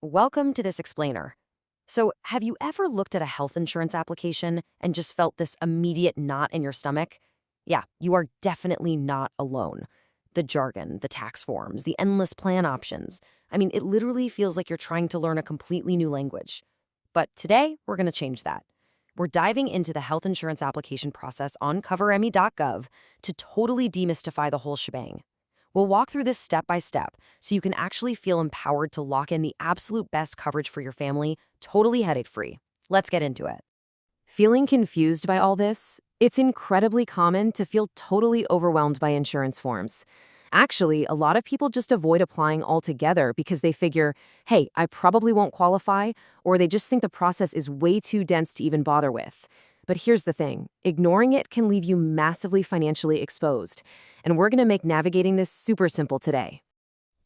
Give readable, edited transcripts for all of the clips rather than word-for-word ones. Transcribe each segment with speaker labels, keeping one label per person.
Speaker 1: Welcome to this explainer. So, have you ever looked at a health insurance application and just felt this immediate knot in your stomach? Yeah, you are definitely not alone. The jargon, the tax forms, the endless plan options. It literally feels like you're trying to learn a completely new language. But today, we're going to change that. We're diving into the health insurance application process on CoverME.gov to totally demystify the whole shebang. We'll walk through this step by step so you can actually feel empowered to lock in the absolute best coverage for your family, totally headache-free. Let's get into it. Feeling confused by all this? It's incredibly common to feel totally overwhelmed by insurance forms. Actually, a lot of people just avoid applying altogether because they figure, hey, I probably won't qualify, or they just think the process is way too dense to even bother with. But here's the thing, ignoring it can leave you massively financially exposed, and we're going to make navigating this super simple today.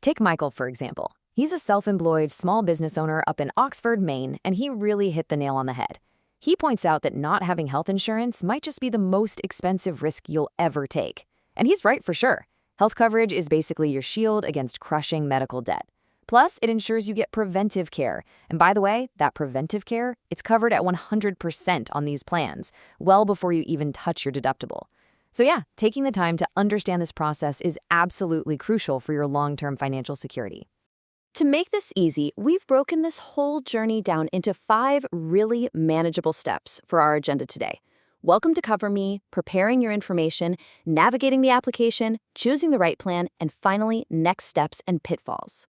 Speaker 1: Take Michael, for example. He's a self-employed small business owner up in Oxford, Maine, and he really hit the nail on the head. He points out that not having health insurance might just be the most expensive risk you'll ever take. And he's right for sure. Health coverage is basically your shield against crushing medical debt. Plus, it ensures you get preventive care. And by the way, that preventive care, it's covered at 100% on these plans, well before you even touch your deductible. So yeah, taking the time to understand this process is absolutely crucial for your long-term financial security. To make this easy, we've broken this whole journey down into 5 really manageable steps for our agenda today. Welcome to CoverMe, preparing your information, navigating the application, choosing the right plan, and finally, next steps and pitfalls.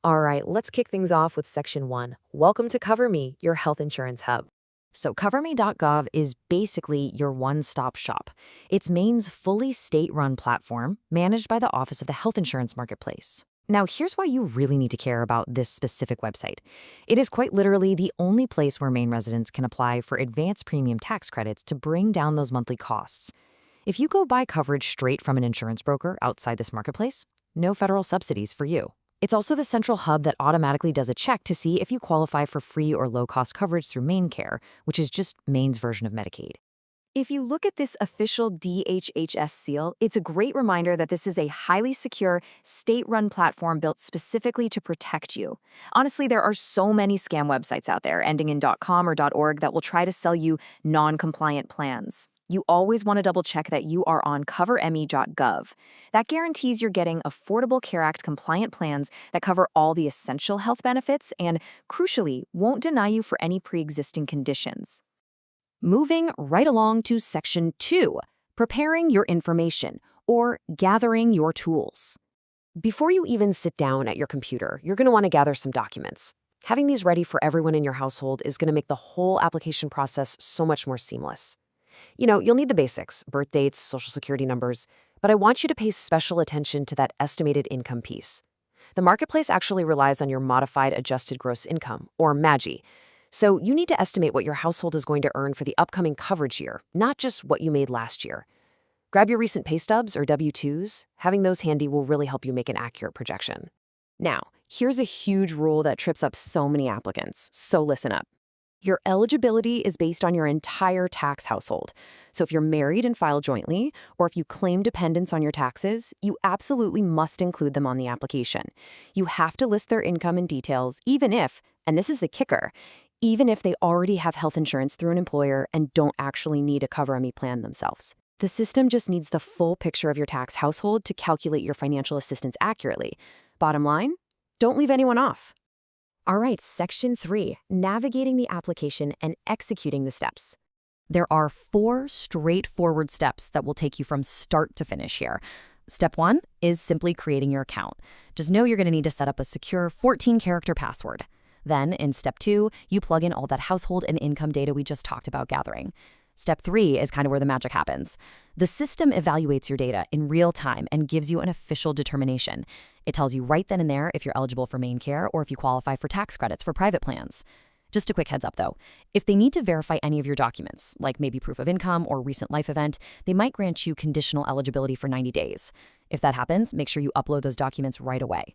Speaker 1: All right, let's kick things off with Section 1. Welcome to CoverMe, your health insurance hub. So CoverMe.gov is basically your one-stop shop. It's Maine's fully state-run platform managed by the Office of the Health Insurance Marketplace. Now, here's why you really need to care about this specific website. It is quite literally the only place where Maine residents can apply for advanced premium tax credits to bring down those monthly costs. If you go buy coverage straight from an insurance broker outside this marketplace, no federal subsidies for you. It's also the central hub that automatically does a check to see if you qualify for free or low-cost coverage through MaineCare, which is just Maine's version of Medicaid. If you look at this official DHHS seal, it's a great reminder that this is a highly secure, state-run platform built specifically to protect you. Honestly, there are so many scam websites out there, ending in .com or .org, that will try to sell you non-compliant plans. You always want to double-check that you are on CoverME.gov. That guarantees you're getting Affordable Care Act compliant plans that cover all the essential health benefits and, crucially, won't deny you for any pre-existing conditions. Moving right along to Section 2, preparing your information, or gathering your tools. Before you even sit down at your computer, you're going to want to gather some documents. Having these ready for everyone in your household is going to make the whole application process so much more seamless. You'll need the basics, birth dates, social security numbers, but I want you to pay special attention to that estimated income piece. The marketplace actually relies on your modified adjusted gross income, or MAGI. So you need to estimate what your household is going to earn for the upcoming coverage year, not just what you made last year. Grab your recent pay stubs or W-2s. Having those handy will really help you make an accurate projection. Now, here's a huge rule that trips up so many applicants, so listen up. Your eligibility is based on your entire tax household. So if you're married and file jointly, or if you claim dependents on your taxes, you absolutely must include them on the application. You have to list their income and details, even if, and this is the kicker, even if they already have health insurance through an employer and don't actually need a CoverME plan themselves. The system just needs the full picture of your tax household to calculate your financial assistance accurately. Bottom line, don't leave anyone off. All right, Section 3, navigating the application and executing the steps. There are 4 straightforward steps that will take you from start to finish here. Step 1 is simply creating your account. Just know you're going to need to set up a secure 14-character password. Then, in Step 2, you plug in all that household and income data we just talked about gathering. Step 3 is kind of where the magic happens. The system evaluates your data in real time and gives you an official determination. It tells you right then and there if you're eligible for MaineCare or if you qualify for tax credits for private plans. Just a quick heads up though, if they need to verify any of your documents, like maybe proof of income or recent life event, they might grant you conditional eligibility for 90 days. If that happens, make sure you upload those documents right away.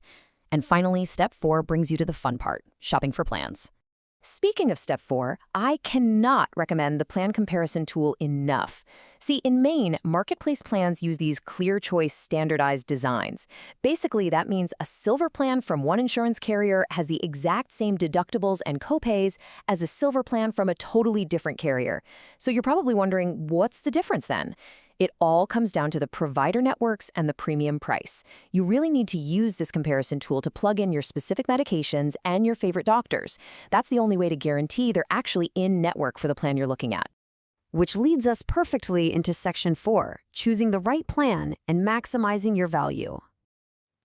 Speaker 1: And finally, Step 4 brings you to the fun part, shopping for plans. Speaking of step 4, I cannot recommend the plan comparison tool enough. See, in Maine, marketplace plans use these clear choice standardized designs. Basically, that means a silver plan from one insurance carrier has the exact same deductibles and copays as a silver plan from a totally different carrier. So you're probably wondering, what's the difference then? It all comes down to the provider networks and the premium price. You really need to use this comparison tool to plug in your specific medications and your favorite doctors. That's the only way to guarantee they're actually in-network for the plan you're looking at. Which leads us perfectly into Section 4, choosing the right plan and maximizing your value.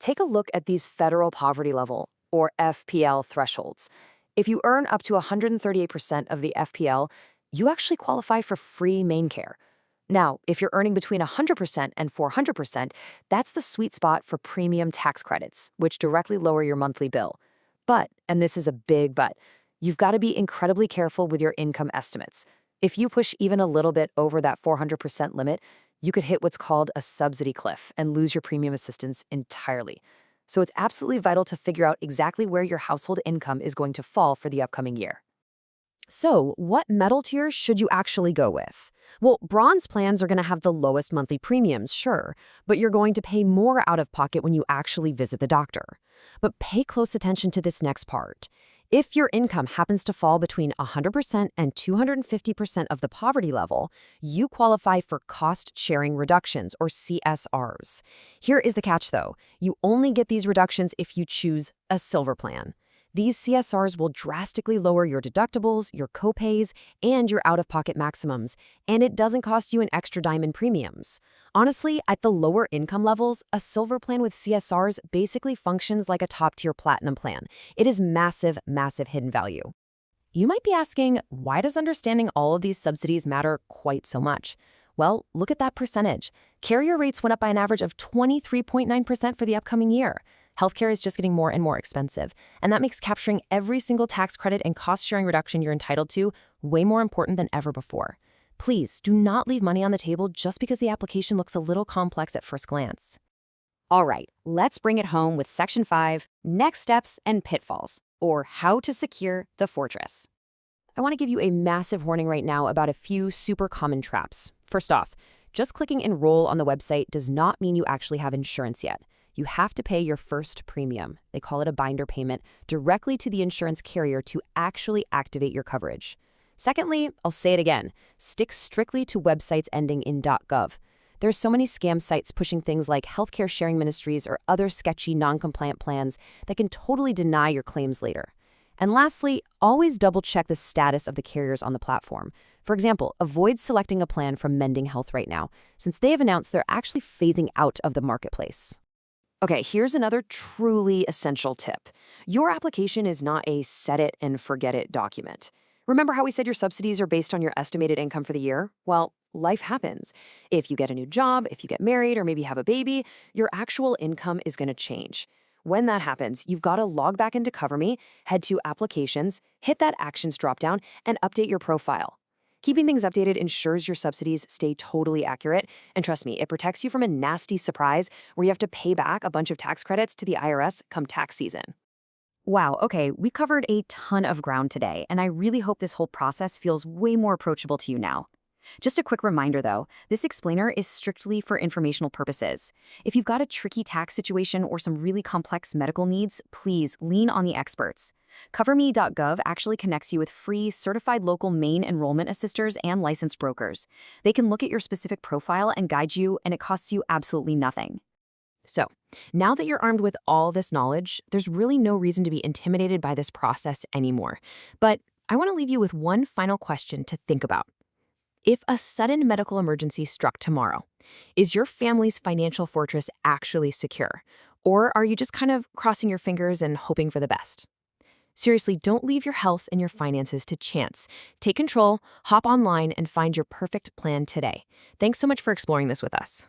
Speaker 1: Take a look at these federal poverty level, or FPL, thresholds. If you earn up to 138% of the FPL, you actually qualify for free Maine care. Now, if you're earning between 100% and 400%, that's the sweet spot for premium tax credits, which directly lower your monthly bill. But, and this is a big but, you've got to be incredibly careful with your income estimates. If you push even a little bit over that 400% limit, you could hit what's called a subsidy cliff and lose your premium assistance entirely. So it's absolutely vital to figure out exactly where your household income is going to fall for the upcoming year. So, what metal tiers should you actually go with? Well, bronze plans are going to have the lowest monthly premiums, sure, but you're going to pay more out of pocket when you actually visit the doctor. But pay close attention to this next part. If your income happens to fall between 100% and 250% of the poverty level, you qualify for cost-sharing reductions, or CSRs. Here is the catch, though. You only get these reductions if you choose a silver plan. These CSRs will drastically lower your deductibles, your copays, and your out-of-pocket maximums, and it doesn't cost you an extra dime in premiums. Honestly, at the lower income levels, a silver plan with CSRs basically functions like a top-tier platinum plan. It is massive, massive hidden value. You might be asking, why does understanding all of these subsidies matter quite so much? Well, look at that percentage. Carrier rates went up by an average of 23.9% for the upcoming year. Healthcare is just getting more and more expensive, and that makes capturing every single tax credit and cost-sharing reduction you're entitled to way more important than ever before. Please do not leave money on the table just because the application looks a little complex at first glance. All right, let's bring it home with Section 5, Next Steps and Pitfalls, or How to Secure the Fortress. I want to give you a massive warning right now about a few super common traps. First off, just clicking Enroll on the website does not mean you actually have insurance yet. You have to pay your first premium, they call it a binder payment, directly to the insurance carrier to actually activate your coverage. Secondly, I'll say it again, stick strictly to websites ending in .gov. There's so many scam sites pushing things like healthcare sharing ministries or other sketchy non-compliant plans that can totally deny your claims later. And lastly, always double-check the status of the carriers on the platform. For example, avoid selecting a plan from Mending Health right now, since they have announced they're actually phasing out of the marketplace. Okay, here's another truly essential tip. Your application is not a set-it-and-forget-it document. Remember how we said your subsidies are based on your estimated income for the year? Well, life happens. If you get a new job, if you get married, or maybe have a baby, your actual income is going to change. When that happens, you've got to log back into CoverMe, head to Applications, hit that Actions dropdown, and update your profile. Keeping things updated ensures your subsidies stay totally accurate, and trust me, it protects you from a nasty surprise where you have to pay back a bunch of tax credits to the IRS come tax season. Wow, okay, we covered a ton of ground today, and I really hope this whole process feels way more approachable to you now. Just a quick reminder, though, this explainer is strictly for informational purposes. If you've got a tricky tax situation or some really complex medical needs, please lean on the experts. CoverMe.gov actually connects you with free, certified local Maine enrollment assisters and licensed brokers. They can look at your specific profile and guide you, and it costs you absolutely nothing. So, now that you're armed with all this knowledge, there's really no reason to be intimidated by this process anymore. But I want to leave you with one final question to think about. If a sudden medical emergency struck tomorrow, is your family's financial fortress actually secure? Or are you just kind of crossing your fingers and hoping for the best? Seriously, don't leave your health and your finances to chance. Take control, hop online, and find your perfect plan today. Thanks so much for exploring this with us.